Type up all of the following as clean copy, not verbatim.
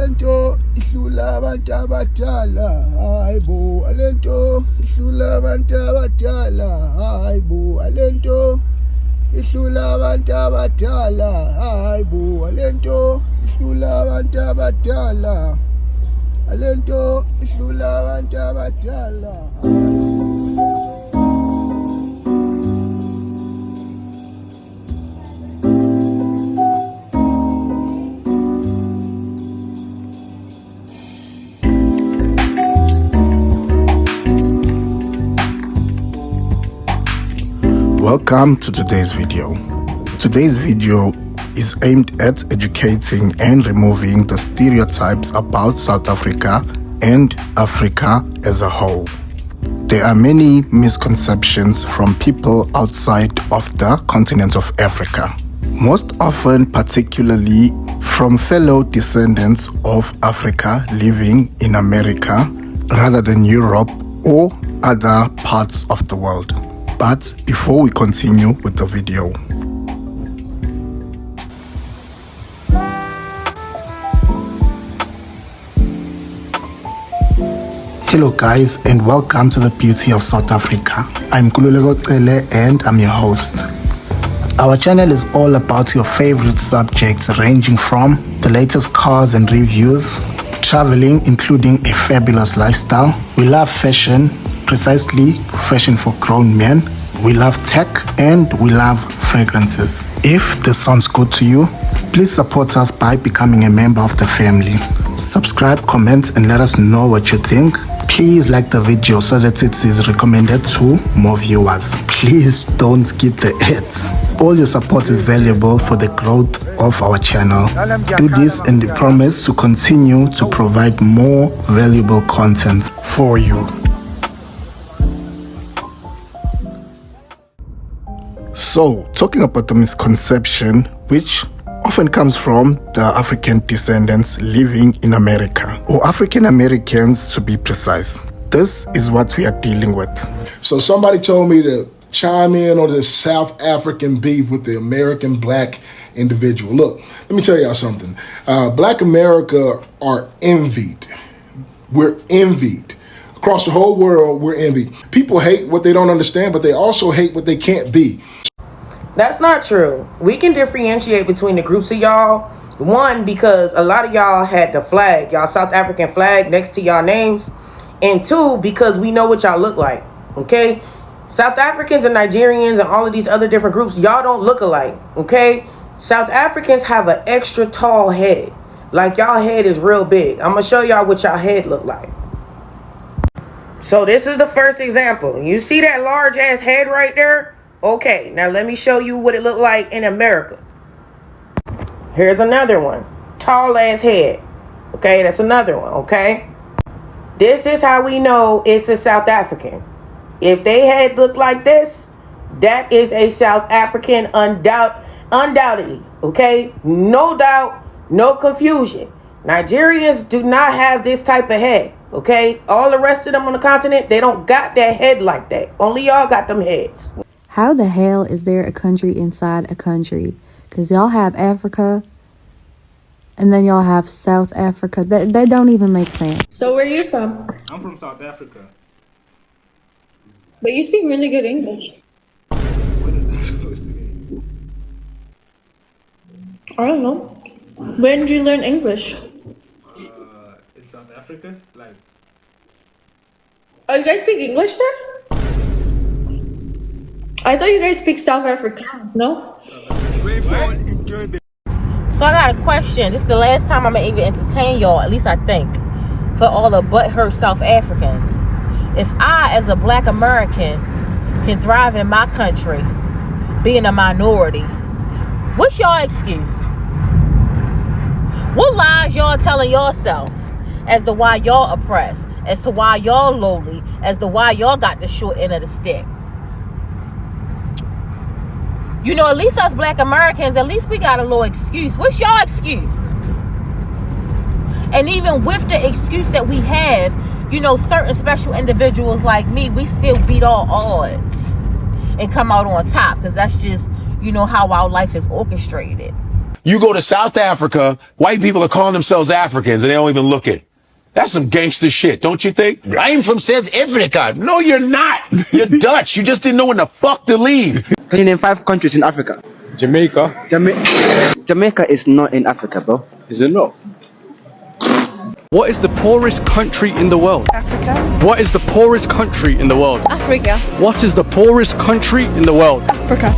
alento ihlula abantu abadala, hayibo, alento ihlula abantu abadala, hayibo, alento ihlula abantu abadala, hayibo, alento ihlula abantu abadala, alento ihlula abantu abadala. Welcome to today's video. Today's video is aimed at educating and removing the stereotypes about South Africa and Africa as a whole. There are many misconceptions from people outside of the continent of Africa, most often particularly from fellow descendants of Africa living in America rather than Europe or other parts of the world. But before we continue with the video, hello guys, and welcome to the beauty of South Africa. I'm Kululeko Cele and I'm your host. Our channel is all about your favorite subjects ranging from the latest cars and reviews, traveling including a fabulous lifestyle. We love fashion, precisely fashion for grown men. We love tech and we love fragrances. If this sounds good to you, please support us by becoming a member of the family. Subscribe, comment, and let us know what you think. Please like the video so that it is recommended to more viewers. Please don't skip the ads. All your support is valuable for the growth of our channel. Do this and we promise to continue to provide more valuable content for you. So, talking about the misconception which often comes from the African descendants living in America, or African Americans to be precise. This is what we are dealing with. So somebody told me to chime in on this South African beef with the American black individual. Look, let me tell y'all something. Black America are envied. We're envied. Across the whole world, we're envied. People hate what they don't understand, but they also hate what they can't be. That's not true. We can differentiate between the groups of y'all. One, because a lot of y'all had the flag, y'all South African flag next to y'all names. And two, because we know what y'all look like. Okay? South Africans and Nigerians and all of these other different groups, y'all don't look alike. Okay? South Africans have an extra tall head. Like y'all head is real big. I'm going to show y'all what y'all head look like. So this is the first example. You see that large ass head right there? Okay, now let me show you what it looked like in America. Here's another one. Tall ass head. Okay, that's another one, okay? This is how we know it's a South African. If they head looked like this, that is a South African undoubtedly, okay? No doubt, no confusion. Nigerians do not have this type of head, okay? All the rest of them on the continent, they don't got that head like that. Only y'all got them heads. How the hell is there a country inside a country? Because y'all have Africa and then y'all have South Africa. That don't even make sense. So where are you from? I'm from South Africa. But you speak really good English. What is that supposed to mean? I don't know. When did you learn English? In South Africa? Like, Oh, you guys speak English there? I thought you guys speak South Afrikaans, no? So I got a question. This is the last time I'm going to even entertain y'all, at least I think, for all the butthurt South Africans. If I, as a black American, can thrive in my country, being a minority, what's y'all excuse? What lies y'all telling yourself as to why y'all oppressed, as to why y'all lowly, as to why y'all got the short end of the stick? You know, at least us black Americans, at least we got a little excuse. What's y'all excuse? And even with the excuse that we have, you know, certain special individuals like me, we still beat all odds and come out on top, because that's just, you know, how our life is orchestrated. You go to South Africa, white people are calling themselves Africans and they don't even look it. That's some gangster shit, don't you think? I'm from South Africa. No, you're not. You're Dutch. You just didn't know when the fuck to leave. Can you name 5 countries in Africa? Jamaica. Jamaica is not in Africa, bro. Is it not? What is the poorest country in the world? Africa. What is the poorest country in the world? Africa. What is the poorest country in the world? Africa.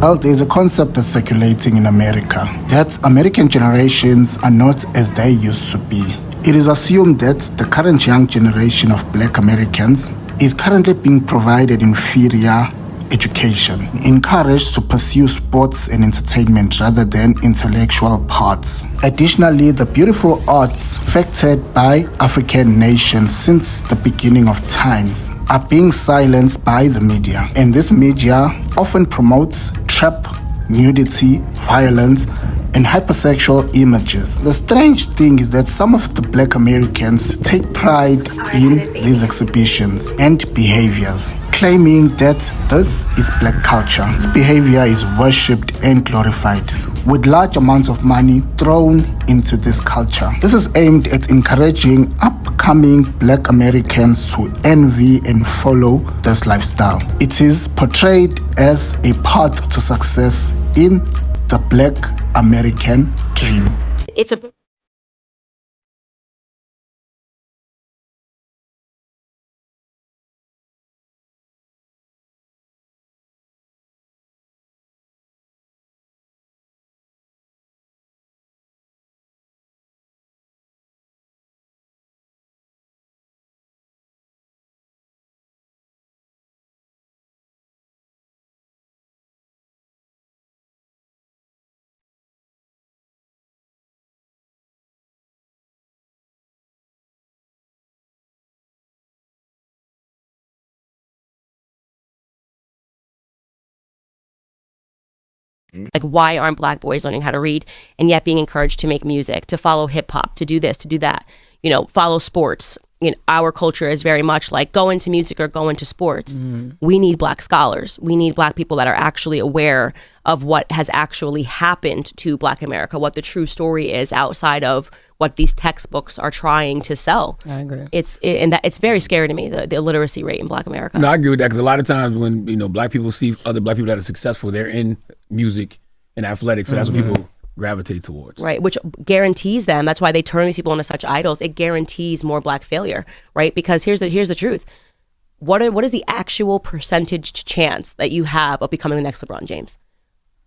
Well, there's a concept that's circulating in America that American generations are not as they used to be. It is assumed that the current young generation of Black Americans is currently being provided inferior education, encouraged to pursue sports and entertainment rather than intellectual paths. Additionally, the beautiful arts affected by African nations since the beginning of times are being silenced by the media, and this media often promotes trap, nudity, violence, and hypersexual images. The strange thing is that some of the Black Americans take pride in these exhibitions and behaviors, claiming that this is Black culture. This behavior is worshipped and glorified, with large amounts of money thrown into this culture. This is aimed at encouraging upcoming Black Americans to envy and follow this lifestyle. It is portrayed as a path to success in the Black American dream. It's a like, why aren't Black boys learning how to read and yet being encouraged to make music, to follow hip hop, to do this, to do that, you know, follow sports. You know, our culture is very much like go into music or go into sports. We need Black scholars. We need Black people that are actually aware of what has actually happened to Black America, what the true story is outside of what these textbooks are trying to sell. I agree. It's very scary to me, the illiteracy rate in Black America. No, I agree with that, because a lot of times when, you know, Black people see other Black people that are successful, they're in music and athletics, so that's what people gravitate towards. Right, which guarantees them, that's why they turn these people into such idols, it guarantees more Black failure, right? Because here's the truth. What is the actual percentage chance that you have of becoming the next LeBron James?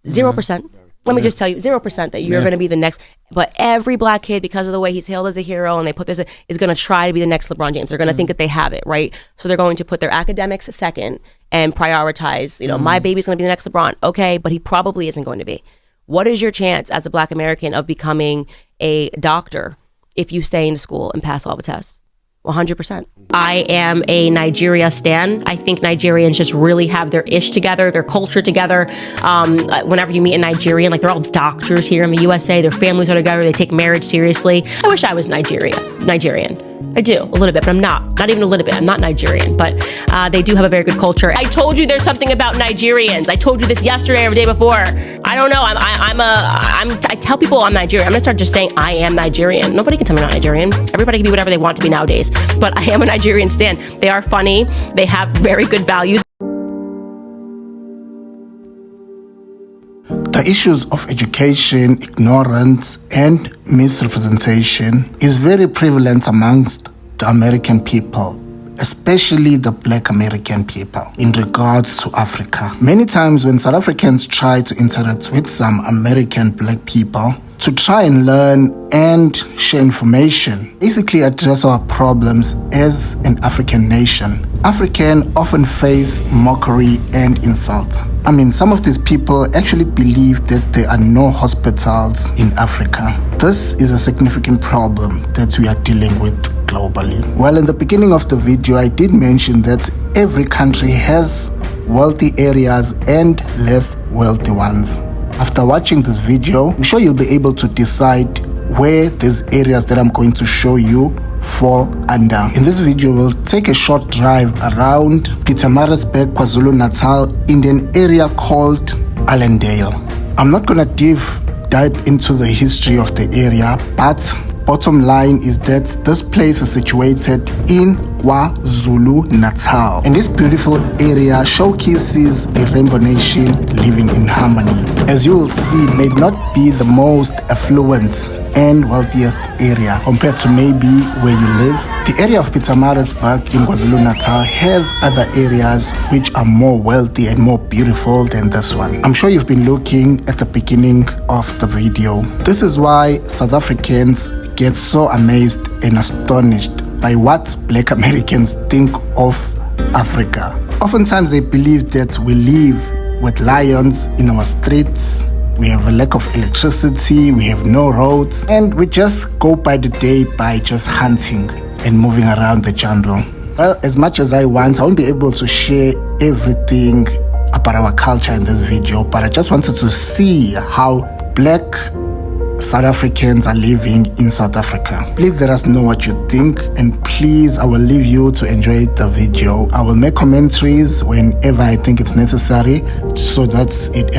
0%. Let me just tell you, 0% that you're going to be the next. But every Black kid, because of the way he's hailed as a hero and they put this, is going to try to be the next LeBron James. They're going to think that they have it, right? So they're going to put their academics second and prioritize, you know, my baby's going to be the next LeBron. Okay, but he probably isn't going to be. What is your chance as a Black American of becoming a doctor if you stay in school and pass all the tests? 100%. I am a Nigeria stan. I think Nigerians just really have their ish together, their culture together. Whenever you meet a Nigerian, like, they're all doctors here in the USA, their families are together, they take marriage seriously. I wish I was Nigerian. I do, a little bit, but I'm not even a little bit. I'm not Nigerian, but they do have a very good culture. I told you there's something about Nigerians. I told you this yesterday or the day before. I don't know, I tell people I'm Nigerian. I'm gonna start just saying I am Nigerian. Nobody can tell me I'm not Nigerian. Everybody can be whatever they want to be nowadays, but I am a Nigerian stan. They are funny, they have very good values. The issues of education, ignorance, and misrepresentation is very prevalent amongst the American people, especially the Black American people, in regards to Africa. Many times when South Africans try to interact with some American Black people to try and learn and share information, basically address our problems as an African nation, African often face mockery and insult. I mean, some of these people actually believe that there are no hospitals in Africa. This is a significant problem that we are dealing with globally. Well, in the beginning of the video, I did mention that every country has wealthy areas and less wealthy ones. After watching this video, I'm sure you'll be able to decide where these areas that I'm going to show you fall under. In this video, we'll take a short drive around Pietermaritzburg, KwaZulu-Natal, in an area called Allendale. I'm not gonna dive into the history of the area, but bottom line is that this place is situated in KwaZulu-Natal, and this beautiful area showcases a rainbow nation living in harmony. As you will see, it may not be the most affluent and wealthiest area compared to maybe where you live. The area of Pietermaritzburg in KwaZulu-Natal has other areas which are more wealthy and more beautiful than this one. I'm sure you've been looking at the beginning of the video. This is why South Africans get so amazed and astonished by what Black Americans think of Africa. Oftentimes they believe that we live with lions in our streets, we have a lack of electricity, we have no roads, and we just go by the day by just hunting and moving around the jungle. Well, as much as I won't be able to share everything about our culture in this video, but I just wanted to see how Black South Africans are living in South Africa. Please let us know what you think, and please, I will leave you to enjoy the video. I will make commentaries whenever I think it's necessary so that it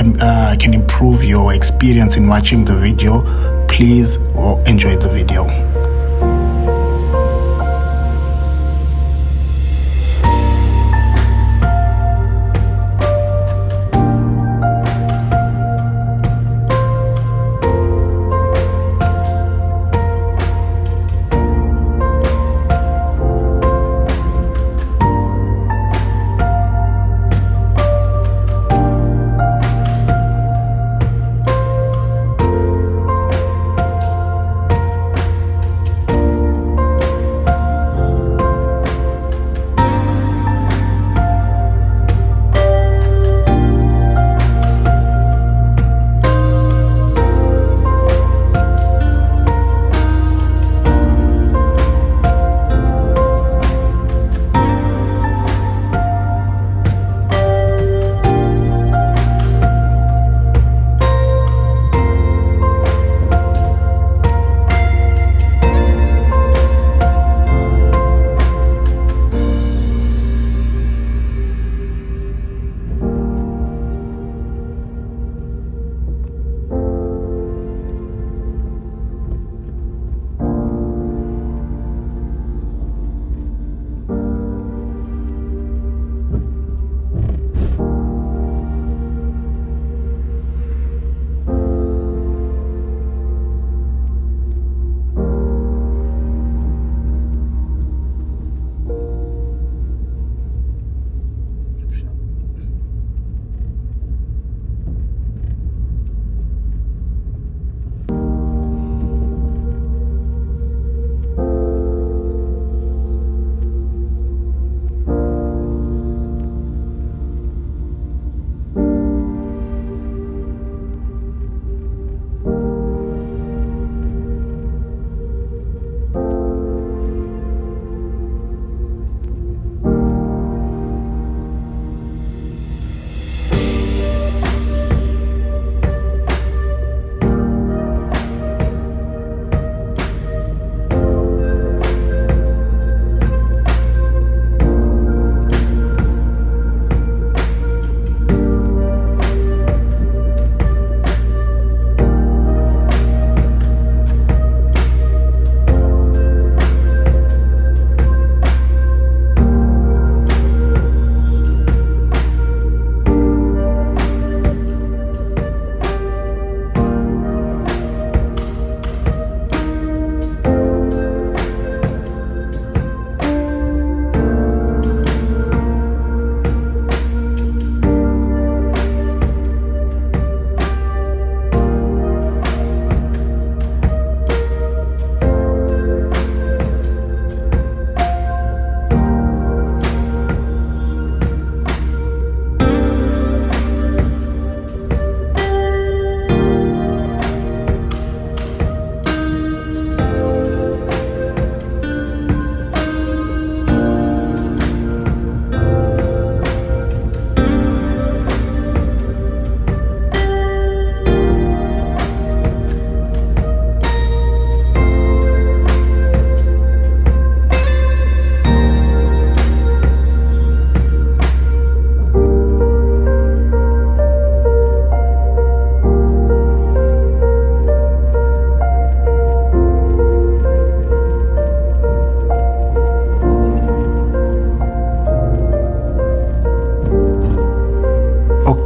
can improve your experience in watching the video. Please enjoy the video.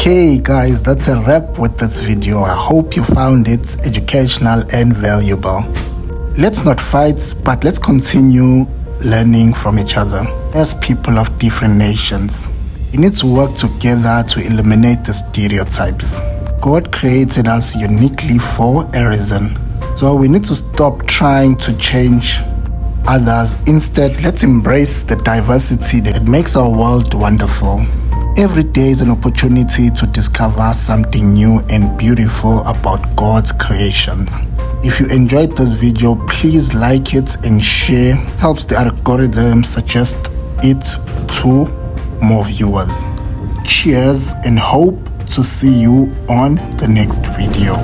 Okay guys, that's a wrap with this video. I hope you found it educational and valuable. Let's not fight, but let's continue learning from each other as people of different nations. We need to work together to eliminate the stereotypes. God created us uniquely for a reason. So we need to stop trying to change others. Instead, let's embrace the diversity that makes our world wonderful. Every day is an opportunity to discover something new and beautiful about God's creations. If you enjoyed this video, please like it and share. Helps the algorithm suggest it to more viewers. Cheers and hope to see you on the next video.